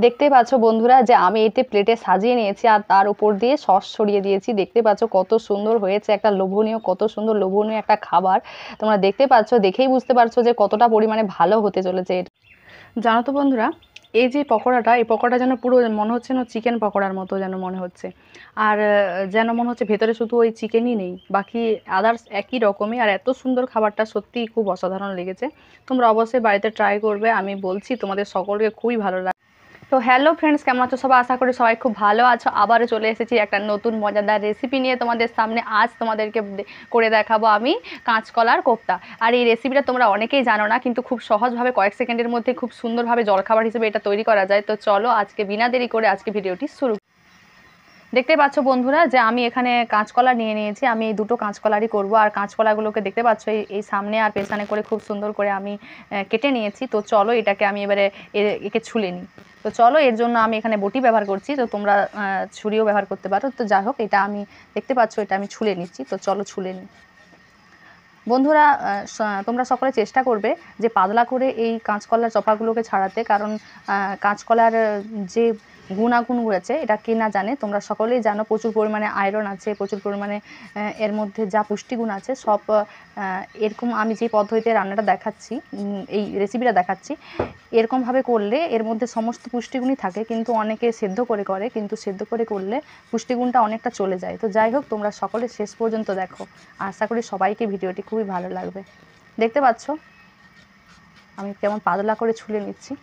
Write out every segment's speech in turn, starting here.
দেখতেই পাচ্ছ বন্ধুরা যে আমি এতে প্লেটে সাজিয়ে নিয়েছি আর তার উপর দিয়ে সস ছড়িয়ে দিয়েছি। দেখতে পাচ্ছ কত সুন্দর হয়েছে, একটা লোভনীয়, কত সুন্দর লোভনীয় একটা খাবার। তোমরা দেখতে পাচ্ছ, দেখেই বুঝতে পারছো যে কতটা পরিমাণে ভালো হতে চলেছে এটা। জানো তো বন্ধুরা, এই যে পকোড়াটা, এই পকোড়া যেন পুরো মনে হচ্ছে না চিকেন পকোড়ার মতো যেন মনে হচ্ছে। আর যেন মনে হচ্ছে ভেতরে শুধু ওই চিকেনই নেই, বাকি আদার্স একই রকমই। আর এত সুন্দর খাবারটা সত্যিই খুব অসাধারণ লেগেছে। তোমরা অবশ্যই বাড়িতে ট্রাই করবে, আমি বলছি তোমাদের সকলকে খুবই ভালো লাগবে। তো হ্যালো ফ্রেন্ডস, কেমন আছো সবাই? আশা করি সবাই খুব ভালো আছো। আবারও চলে এসেছি একটা নতুন মজাদার রেসিপি নিয়ে তোমাদের সামনে। আজ তোমাদেরকে করে দেখাবো আমি কাঁচকলার কোপ্তা। আর এই রেসিপিটা তোমরা অনেকেই জানো না, কিন্তু খুব সহজভাবে কয়েক সেকেন্ডের মধ্যে খুব সুন্দরভাবে জলখাবার হিসেবে এটা তৈরি করা যায়। তো চলো আজকে বিনা দেরি করে আজকে ভিডিওটি শুরু। দেখতে পাচ্ছ বন্ধুরা যে আমি এখানে কাঁচকলা নিয়ে নিয়েছি। আমি এই দুটো কাঁচকলারই করব। আর কাঁচকলাগুলোকে দেখতে পাচ্ছ এই সামনে আর পেছনে করে খুব সুন্দর করে আমি কেটে নিয়েছি। তো চলো এটাকে আমি এবারে একে ছুলে নিই। তো চলো, এর জন্য আমি এখানে বটি ব্যবহার করছি, তো তোমরা ছুরিও ব্যবহার করতে পারো। তো যাই হোক, এটা আমি দেখতে পাচ্ছ এটা আমি ছুলে নিচ্ছি। তো চলো ছুলে নিই বন্ধুরা। তোমরা সকলে চেষ্টা করবে যে পাতলা করে এই কাঁচকলার চোপাগুলোকে ছাড়াতে, কারণ কাঁচকলার যে গুণাগুণগুলো আছে এটা কে না জানে, তোমরা সকলেই জানো। প্রচুর পরিমাণে আয়রন আছে, প্রচুর পরিমাণে এর মধ্যে যা পুষ্টিগুণ আছে সব এরকম আমি যে পদ্ধতিতে রান্নাটা দেখাচ্ছি, এই রেসিপিটা দেখাচ্ছি, এরকমভাবে করলে এর মধ্যে সমস্ত পুষ্টিগুণই থাকে। কিন্তু অনেকে সেদ্ধ করে কিন্তু সেদ্ধ করে করলে পুষ্টিগুণটা অনেকটা চলে যায়। তো যাই হোক, তোমরা সকলে শেষ পর্যন্ত দেখো, আশা করি সবাইকে ভিডিওটি খুবই ভালো লাগবে। দেখতে পাচ্ছ আমি কেমন পাতলা করে ছুলে নিচ্ছি।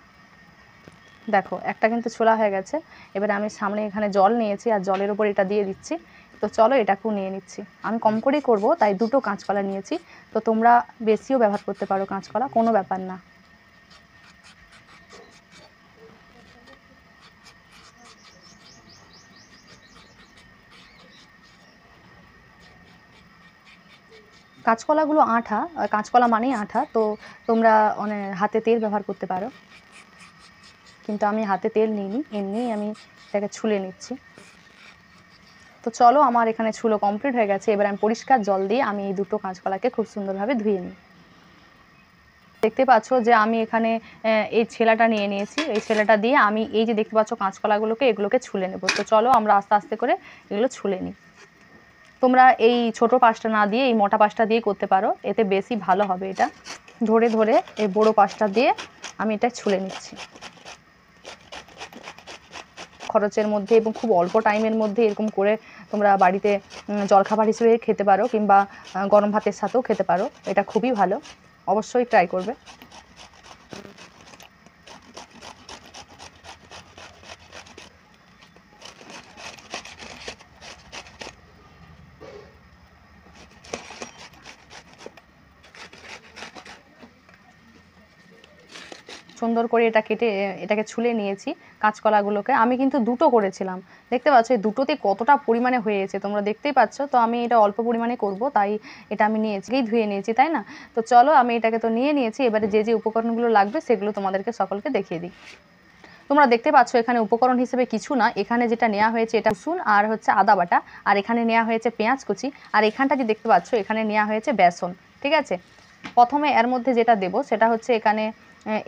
দেখো একটা কিন্তু ছোলা হয়ে গেছে। এবারে আমি সামনে এখানে জল নিয়েছি আর জলের উপর এটা দিয়ে দিচ্ছি। তো চলো এটাকেও নিয়ে নিচ্ছি। আমি কম করেই করব, তাই দুটো কাঁচকলা নিয়েছি। তো তোমরা বেশিও ব্যবহার করতে পারো কাঁচকলা, কোনো ব্যাপার না। কাঁচকলাগুলো আঠা, কাঁচকলা মানেই আঠা। তো তোমরা হাতে তেল ব্যবহার করতে পারো, কিন্তু আমি হাতে তেল নিইনি, এমনিই আমি এটাকে ছুলে নিচ্ছি। তো চলো, আমার এখানে ছুলো কমপ্লিট হয়ে গেছে। এবার আমি পরিষ্কার জল দিয়ে আমি এই দুটো কাঁচকলাকে খুব সুন্দরভাবে ধুয়ে নিই। দেখতে পাচ্ছ যে আমি এখানে এই ছেলাটা নিয়ে নিয়েছি। এই ছেলাটা দিয়ে আমি এই যে দেখতে পাচ্ছ কাঁচকলাগুলোকে, এগুলোকে ছুলে নেব। তো চলো আমরা আস্তে আস্তে করে এগুলো ছুলে নিই। তোমরা এই ছোট পাশটা না দিয়ে এই মোটা পাশটা দিয়ে করতে পারো, এতে বেশি ভালো হবে। এটা ধরে ধরে এই বড় পাশটা দিয়ে আমি এটা ছুলে নিচ্ছি। খরচের মধ্যে এবং খুব অল্প টাইমের মধ্যে এরকম করে তোমরা বাড়িতে জলখাবার হিসেবে খেতে পারো, কিংবা গরম ভাতের সাথেও খেতে পারো। এটা খুবই ভালো, অবশ্যই ট্রাই করবে। সুন্দর করে এটা কেটে এটাকে ছুলে নিয়েছি। কাঁচকলাগুলোকে আমি কিন্তু দুটো করেছিলাম। দেখতে পাচ্ছ এই দুটোতে কতটা পরিমাণে হয়েছে, তোমরা দেখতেই পাচ্ছ। তো আমি এটা অল্প পরিমাণে করব, তাই এটা আমি নিয়েছি, ধুয়ে নিয়েছি, তাই না? তো চলো আমি এটাকে তো নিয়ে নিয়েছি। এবারে যে যে উপকরণগুলো লাগবে সেগুলো তোমাদেরকে সকলকে দেখিয়ে দিই। তোমরা দেখতে পাচ্ছ এখানে উপকরণ হিসেবে কিছু না, এখানে যেটা নেওয়া হয়েছে এটা রসুন আর হচ্ছে আদা বাটা, আর এখানে নেওয়া হয়েছে পেঁয়াজ কুচি, আর এখানটা যে দেখতে পাচ্ছ এখানে নেওয়া হয়েছে বেসন। ঠিক আছে, প্রথমে এর মধ্যে যেটা দেব সেটা হচ্ছে এখানে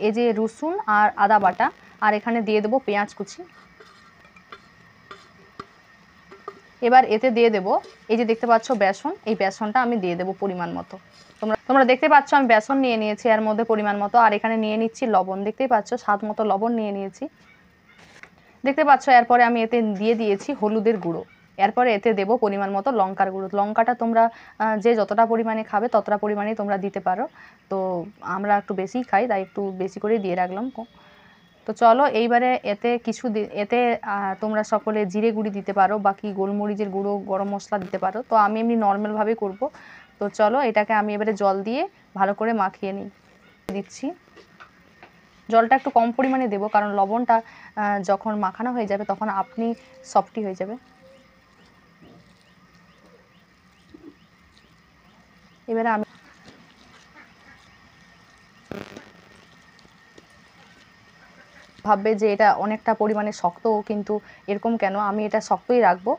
এই যে রসুন আর আদা বাটা, আর এখানে দিয়ে দেবো পেঁয়াজ কুচি। এবার এতে দিয়ে দেব এই যে দেখতে পাচ্ছ বেসন, এই বেসনটা আমি দিয়ে দেবো পরিমাণ মতো। তোমরা দেখতে পাচ্ছ আমি বেসন নিয়ে নিয়েছি এর মধ্যে পরিমাণ মতো, আর এখানে নিয়ে নিচ্ছি লবণ। দেখতেই পাচ্ছ স্বাদ মতো লবণ নিয়ে নিয়েছি। দেখতে পাচ্ছ এরপরে আমি এতে দিয়ে দিয়েছি হলুদের গুঁড়ো। এরপরে এতে দেব পরিমাণ মতো লঙ্কার গুঁড়ো। লঙ্কাটা তোমরা যে যতটা পরিমাণে খাবে ততটা পরিমাণেই তোমরা দিতে পারো। তো আমরা একটু বেশিই খাই, তাই একটু বেশি করেই দিয়ে রাখলাম। তো চলো এইবারে এতে তোমরা সকলে জিরে গুঁড়ি দিতে পারো, বাকি গোলমরিচের গুঁড়ো, গরম মশলা দিতে পারো। তো আমি এমনি নর্মালভাবে করব। তো চলো এটাকে আমি এবারে জল দিয়ে ভালো করে মাখিয়ে দিচ্ছি। জলটা একটু কম পরিমাণে দেবো, কারণ লবণটা যখন মাখানো হয়ে যাবে তখন আপনি সফটি হয়ে যাবে। এবারে আমি ভাববে যে এটা অনেকটা পরিমাণে শক্ত, কিন্তু এরকম কেন, আমি এটা শক্তই রাখবো,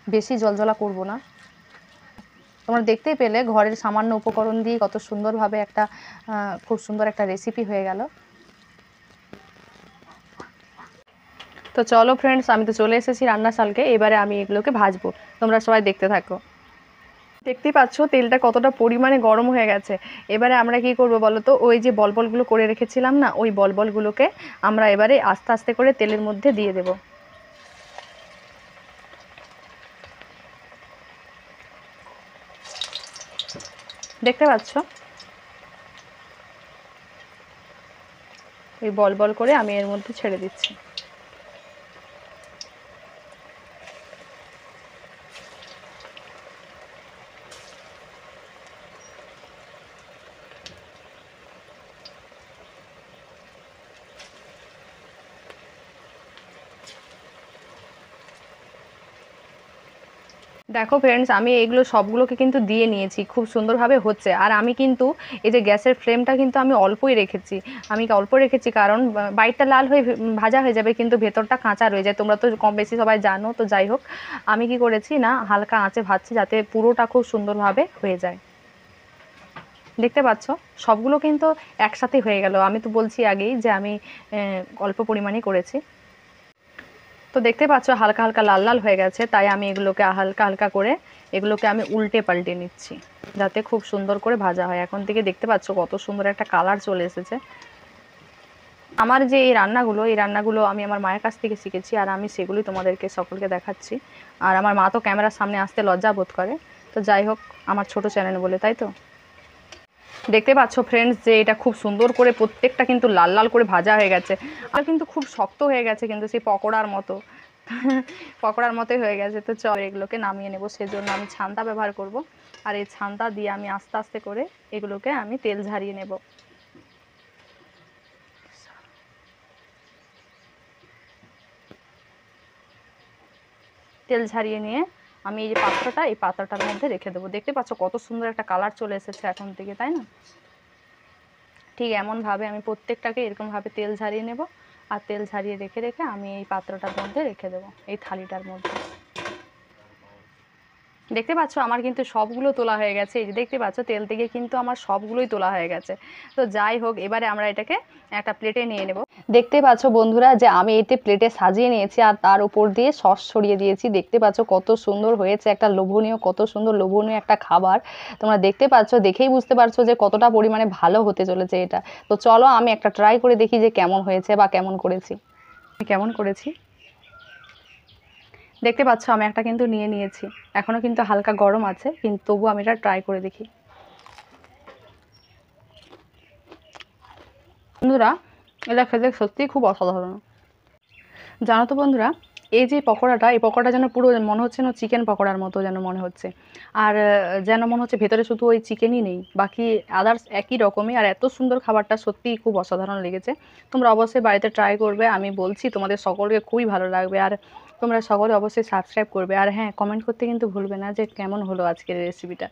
বেশি জলজলা করব না। তোমরা দেখতেই পেলে ঘরের সামান্য উপকরণ দিয়ে কত সুন্দরভাবে একটা খুব সুন্দর একটা রেসিপি হয়ে গেল। তো চলো ফ্রেন্ডস, আমি তো চলে এসেছি রান্নাশালকে। এবারে আমি এগুলোকে ভাজবো, তোমরা সবাই দেখতে থাকো। দেখতেই পাচ্ছ তেলটা কতটা পরিমাণে গরম হয়ে গেছে। এবারে আমরা কি করব বলো তো, ওই যে বলবলগুলো করে রেখেছিলাম না, ওই বলবলগুলোকে আমরা এবারে আস্তে আস্তে করে তেলের মধ্যে দিয়ে দেব। দেখতে পাচ্ছ, এই বল বল করে আমি এর মধ্যে ছেড়ে দিচ্ছি। দেখো ফ্রেন্ডস, আমি এগুলো সবগুলোকে কিন্তু দিয়ে নিয়েছি, খুব সুন্দরভাবে হচ্ছে। আর আমি কিন্তু এই যে গ্যাসের ফ্লেমটা কিন্তু আমি অল্পই রেখেছি। আমি অল্প রেখেছি কারণ বাইরটা লাল হয়ে ভাজা হয়ে যাবে, কিন্তু ভেতরটা কাঁচা রয়ে যায়। তোমরা তো কম বেশি সবাই জানো। তো যাই হোক, আমি কি করেছি না, হালকা আঁচে ভাজছি যাতে পুরোটা খুব সুন্দরভাবে হয়ে যায়। দেখতে পাচ্ছ সবগুলো কিন্তু একসাথে হয়ে গেল। আমি তো বলছি আগেই যে আমি অল্প পরিমাণে করেছি। তো দেখতে পাচ্ছ হালকা হালকা লাল লাল হয়ে গেছে, তাই আমি এগুলোকে হালকা হালকা করে এগুলোকে আমি উল্টে পাল্টে নিচ্ছি যাতে খুব সুন্দর করে ভাজা হয়। এখন থেকে দেখতে পাচ্ছ কত সুন্দর একটা কালার চলে এসেছে। আমার যে এই রান্নাগুলো আমি আমার মায়ের কাছ থেকে শিখেছি, আর আমি সেগুলোই তোমাদেরকে সকলকে দেখাচ্ছি। আর আমার মা তো ক্যামেরার সামনে আসতে লজ্জা বোধ করে। তো যাই হোক, আমার ছোট চ্যানেল বলে, তাই তো। দেখতে পাচ্ছ ফ্রেন্ডস যে এটা খুব সুন্দর করে প্রত্যেকটা কিন্তু লাল লাল করে ভাজা হয়ে গেছে। আর কিন্তু খুব শক্ত হয়ে গেছে, কিন্তু সেই পকোড়ার মতো পকোড়ার মতোই হয়ে গেছে। তো চল এগুলোকে নামিয়ে নেব, সেজন্য আমি ছান্তা ব্যবহার করব। আর এই ছান্তা দিয়ে আমি আস্তে আস্তে করে এগুলোকে আমি তেল ঝারিয়ে নেব। তেল ঝারিয়ে নিয়ে আমি এই যে পাত্রটা, এই পাত্রটার মধ্যে রেখে দেবো। দেখতে পাচ্ছ কত সুন্দর একটা কালার চলে এসেছে এখন থেকে, তাই না? ঠিক এমনভাবে আমি প্রত্যেকটাকে এরকমভাবে তেল ঝারিয়ে নেব। আর তেল ঝারিয়ে রেখে রেখে আমি এই পাত্রটার মধ্যে রেখে দেবো, এই থালিটার মধ্যে। দেখতে পাচ্ছ আমার কিন্তু সবগুলো তোলা হয়ে গেছে। এই যে দেখতে পাচ্ছ তেল থেকে কিন্তু আমার সবগুলোই তোলা হয়ে গেছে। তো যাই হোক, এবারে আমরা এটাকে একটা প্লেটে নিয়ে নেব। দেখতে পাচ্ছ বন্ধুরা যে আমি এটি প্লেটে সাজিয়ে নিয়েছি, আর তার উপর দিয়ে সস ছড়িয়ে দিয়েছি। দেখতে পাচ্ছ কত সুন্দর হয়েছে, একটা লোভনীয়, কত সুন্দর লোভনীয় একটা খাবার। তোমরা দেখতে পাচ্ছ, দেখেই বুঝতে পারছো যে কতটা পরিমাণে ভালো হতে চলেছে এটা। তো চলো আমি একটা ট্রাই করে দেখি যে কেমন হয়েছে বা কেমন করেছি। কেমন করেছি দেখতে পাচ্ছ, আমি একটা কিন্তু নিয়ে নিয়েছি। এখনো কিন্তু হালকা গরম আছে, কিন্তু তবু আমি এটা ট্রাই করে দেখি। বন্ধুরা, এটা খেতে সত্যিই খুব অসাধারণ। জানো তো বন্ধুরা, এই যে পকোড়াটা, এই পকোড়াটা যেন পুরো মনে হচ্ছে না চিকেন পকোড়ার মতো যেন মনে হচ্ছে। আর যেন মনে হচ্ছে ভেতরে শুধু ওই চিকেনই নেই, বাকি আদার্স একই রকমই। আর এত সুন্দর খাবারটা সত্যিই খুব অসাধারণ লেগেছে। তোমরা অবশ্যই বাড়িতে ট্রাই করবে, আমি বলছি তোমাদের সকলকে খুবই ভালো লাগবে। আর তোমরা সকলে অবশ্যই সাবস্ক্রাইব করবে। আর হ্যাঁ, কমেন্ট করতে কিন্তু ভুলবে না যে কেমন হলো আজকের রেসিপিটা।